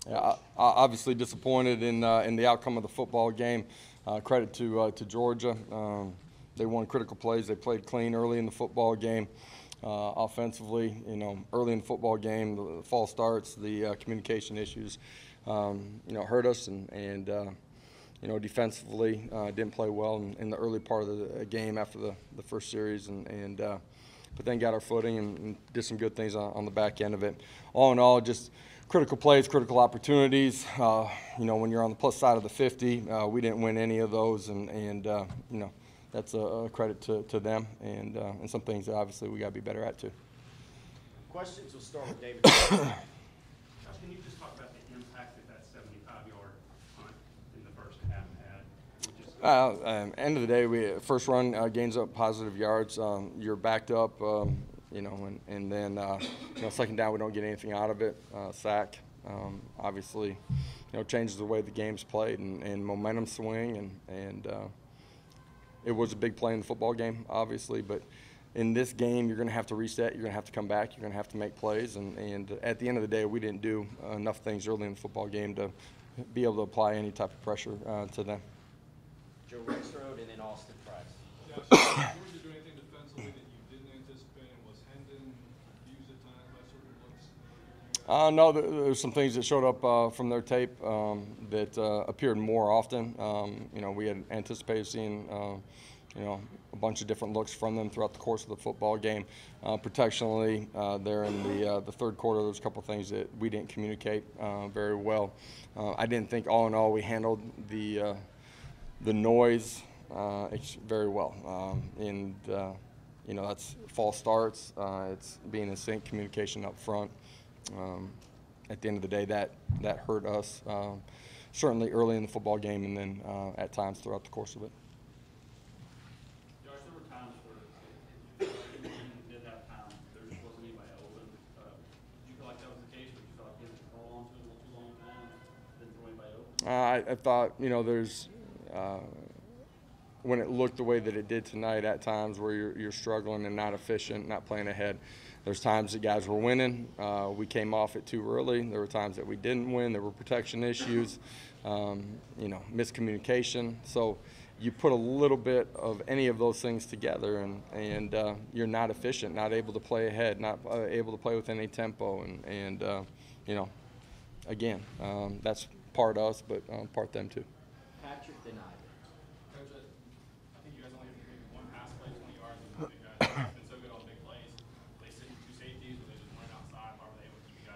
Yeah, obviously disappointed in the outcome of the football game. Credit to Georgia. They won critical plays. They played clean early in the football game. Offensively, early in the football game, the false starts, the communication issues, hurt us, and defensively didn't play well in the early part of the game after the first series, but then got our footing and did some good things on the back end of it. All in all, just critical plays, critical opportunities. When you're on the plus side of the 50, we didn't win any of those, and that's a credit to them and some things that obviously we got to be better at too. Questions? We'll start with David. Josh, can you just talk about the impact that 75-yard punt in the first half had? End of the day, first run gains up positive yards. You're backed up, and then second down we don't get anything out of it. Sack, obviously, changes the way the game's played and momentum swing and it was a big play in the football game, obviously, but in this game you're going to have to reset. You're going to have to come back. You're going to have to make plays, and at the end of the day, we didn't do enough things early in the football game to be able to apply any type of pressure to them. Joe Rexrode and then Austin Price. Josh, did Georgia do anything defensively that you didn't anticipate, and was Hendon used at times by certain looks? No, there's some things that showed up from their tape that appeared more often. We had anticipated seeing, a bunch of different looks from them throughout the course of the football game. Protectionally, there in the third quarter, there was a couple of things that we didn't communicate very well. I didn't think, all in all, we handled the noise very well. That's false starts. It's being in sync, communication up front. At the end of the day, that hurt us, certainly early in the football game and then at times throughout the course of it. Josh, there were times where you did have time. There just wasn't anybody open. Did you feel like that was the case, or did you feel like you had to hold on to it a little too long time and didn't throw anybody open? I thought, there's when it looked the way that it did tonight, at times where you're struggling and not efficient, not playing ahead. There's times that guys were winning. We came off it too early. There were times that we didn't win. There were protection issues, miscommunication. So you put a little bit of any of those things together, and you're not efficient, not able to play ahead, not able to play with any tempo, and again, that's part us, but part them too. Patrick denied. Coach, I think you guys only have maybe one pass play, 20 yards, and the guys have been so good on big plays. They sitting two safeties, or they just run outside. How were they able to keep you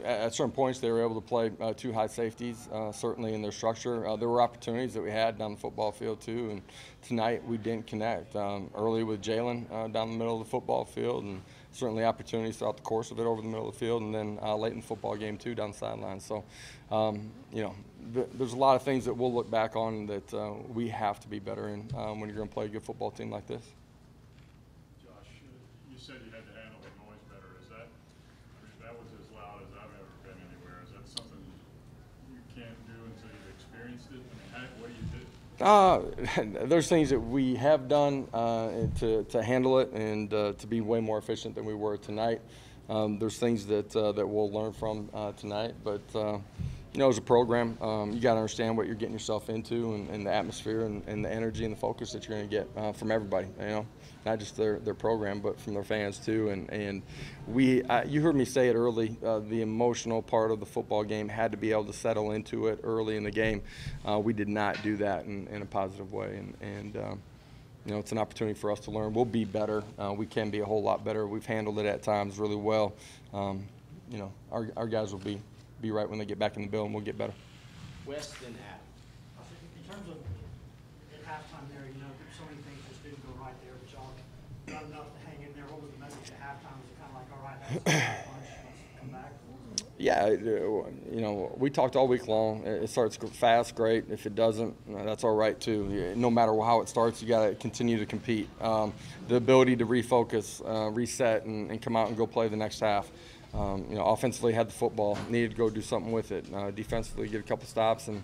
guys? At certain points they were able to play two high safeties, certainly in their structure. There were opportunities that we had down the football field too, and tonight we didn't connect. Early with Jalen down the middle of the football field, and certainly opportunities throughout the course of it over the middle of the field, and then late in the football game too down the sideline. So, there's a lot of things that we'll look back on that we have to be better in when you're going to play a good football team like this. Josh, you said you had to handle the noise better. That was as loud as I've ever been anywhere. Is that something you can't do until you've experienced it? What do you do? There's things that we have done to handle it and to be way more efficient than we were tonight. There's things that we'll learn from tonight, but as a program, you got to understand what you're getting yourself into and the atmosphere and the energy and the focus that you're going to get from everybody. Not just their program, but from their fans too. And you heard me say it early. The emotional part of the football game had to be able to settle into it early in the game. We did not do that in a positive way, and it's an opportunity for us to learn. We'll be better. We can be a whole lot better. We've handled it at times really well. Our guys will be right when they get back in the bill, and we'll get better. Weston Adams. In terms of at halftime there, so many things just didn't go right there, but y'all got enough to hang in there. What was the message at halftime? Was it kind of like, all right, that's a bunch, let's come back? Yeah, we talked all week long. It starts fast, great. If it doesn't, that's all right too. No matter how it starts, you got to continue to compete. The ability to refocus, reset, and come out and go play the next half. Offensively had the football, needed to go do something with it. Defensively, get a couple stops and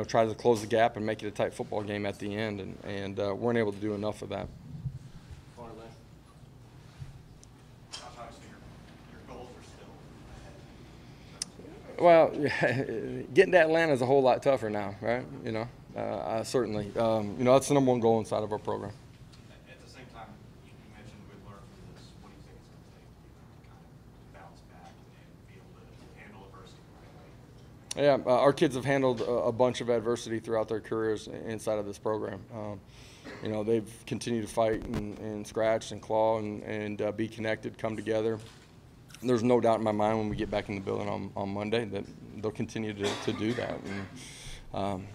try to close the gap and make it a tight football game at the end, and weren't able to do enough of that. Far left. Josh, obviously your goals are still Well, getting to Atlanta is a whole lot tougher now, right? You know, certainly. You know, that's the #1 goal inside of our program. At the same time, you mentioned we've learned from this. What do you think it's going to take to kind of bounce back and be able to handle adversity the right way? Yeah, our kids have handled a bunch of adversity throughout their careers inside of this program. You know, they've continued to fight and scratch and claw and be connected, come together. There's no doubt in my mind when we get back in the building on Monday that they'll continue to do that. And,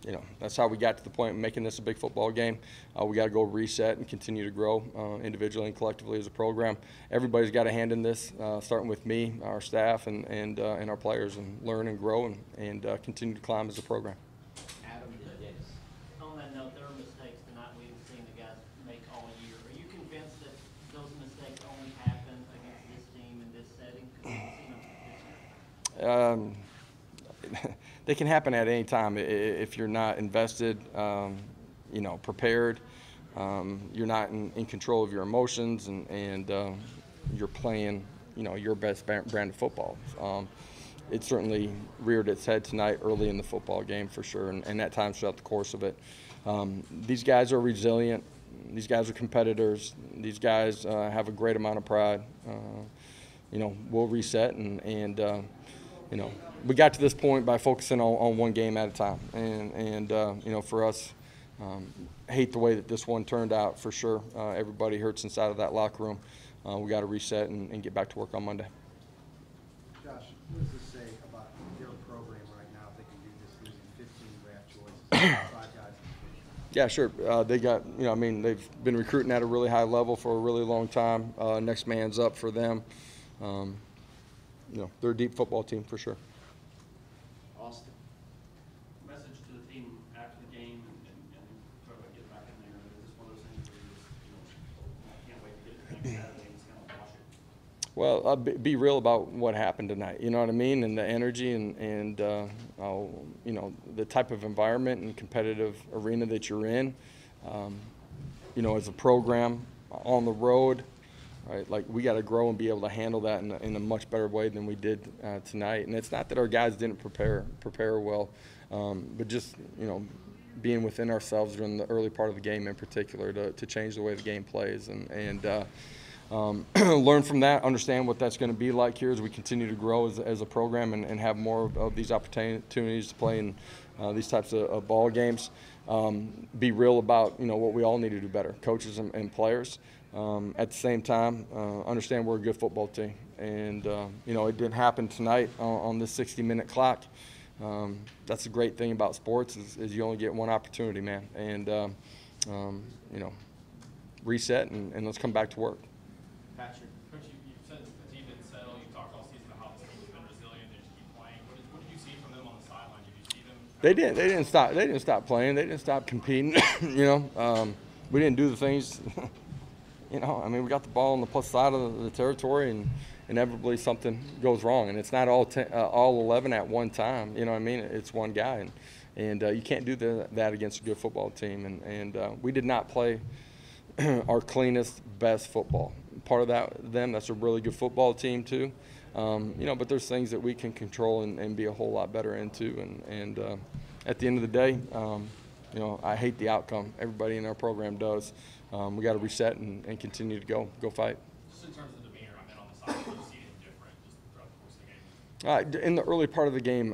you know, that's how we got to the point of making this a big football game. We got to go reset and continue to grow individually and collectively as a program. Everybody's got a hand in this, starting with me, our staff, and our players, and learn and grow and continue to climb as a program. Adam Dennis. On that note, there were mistakes tonight we've seen the guys make all year. Are you convinced that those mistakes only happen against this team in this setting? Because we've seen them this year. They can happen at any time if you're not invested, you know, prepared. You're not in control of your emotions, and you're playing, you know, your best brand of football. It certainly reared its head tonight early in the football game for sure, and at times throughout the course of it. These guys are resilient. These guys are competitors. These guys have a great amount of pride. You know, we'll reset and you know, we got to this point by focusing on one game at a time, and you know, for us, hate the way that this one turned out for sure. Everybody hurts inside of that locker room. We got to reset and get back to work on Monday. Josh, what does this say about your program right now if they can do this using 15 draft choices, 5 guys? Yeah, sure. They got, you know, I mean, they've been recruiting at a really high level for a really long time. Next man's up for them. You know, they're a deep football team for sure. Austin. Message to the team after the game and try to get back in there. Is this one of those things where you just, you know, I can't wait to get to next Saturday and just kind of wash it? Well, be real about what happened tonight. You know what I mean, and the energy and you know, the type of environment and competitive arena that you're in. You know, as a program on the road, right? Like, we got to grow and be able to handle that in a much better way than we did tonight. And it's not that our guys didn't prepare well, but just, you know, being within ourselves during the early part of the game in particular to change the way the game plays and learn from that, understand what that's going to be like here as we continue to grow as a program and have more of these opportunities to play in these types of ball games. Be real about, you know, what we all need to do better, coaches and players. At the same time, understand we're a good football team. And, you know, it didn't happen tonight on this 60-minute clock. That's the great thing about sports is you only get one opportunity, man. And, you know, reset and let's come back to work. Patrick. Coach, you said the team didn't settle. You talked all season about how this team's been resilient. They just keep playing. What did you see from them on the sideline? Did you see them? They didn't stop. They didn't stop playing. They didn't stop competing. You know, we didn't do the things. You know, I mean, we got the ball on the plus side of the territory, and inevitably something goes wrong. And it's not all 11 at one time. You know what I mean? It's one guy, and you can't do that against a good football team. And we did not play our cleanest, best football. Part of that's a really good football team too. You know, but there's things that we can control and be a whole lot better into. And at the end of the day, you know, I hate the outcome. Everybody in our program does. We got to reset and continue to go fight. Just in terms of the demeanor, I mean, on the sideline, did you see anything different just throughout the course of the game? In the early part of the game,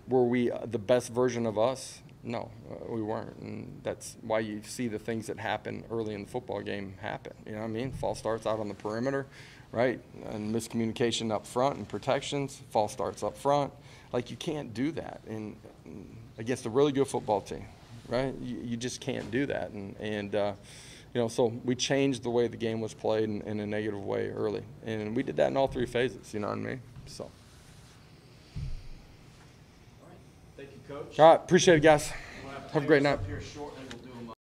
were we the best version of us? No, we weren't, and that's why you see the things that happen early in the football game happen. You know what I mean? False starts out on the perimeter, right? And miscommunication up front and protections. False starts up front. Like, you can't do that against a really good football team, right? You just can't do that, and you know, so we changed the way the game was played in a negative way early, and we did that in all 3 phases. You know what I mean? So. All right. Thank you, Coach. All right, appreciate it, guys. We'll Have a great players night. up here shortly.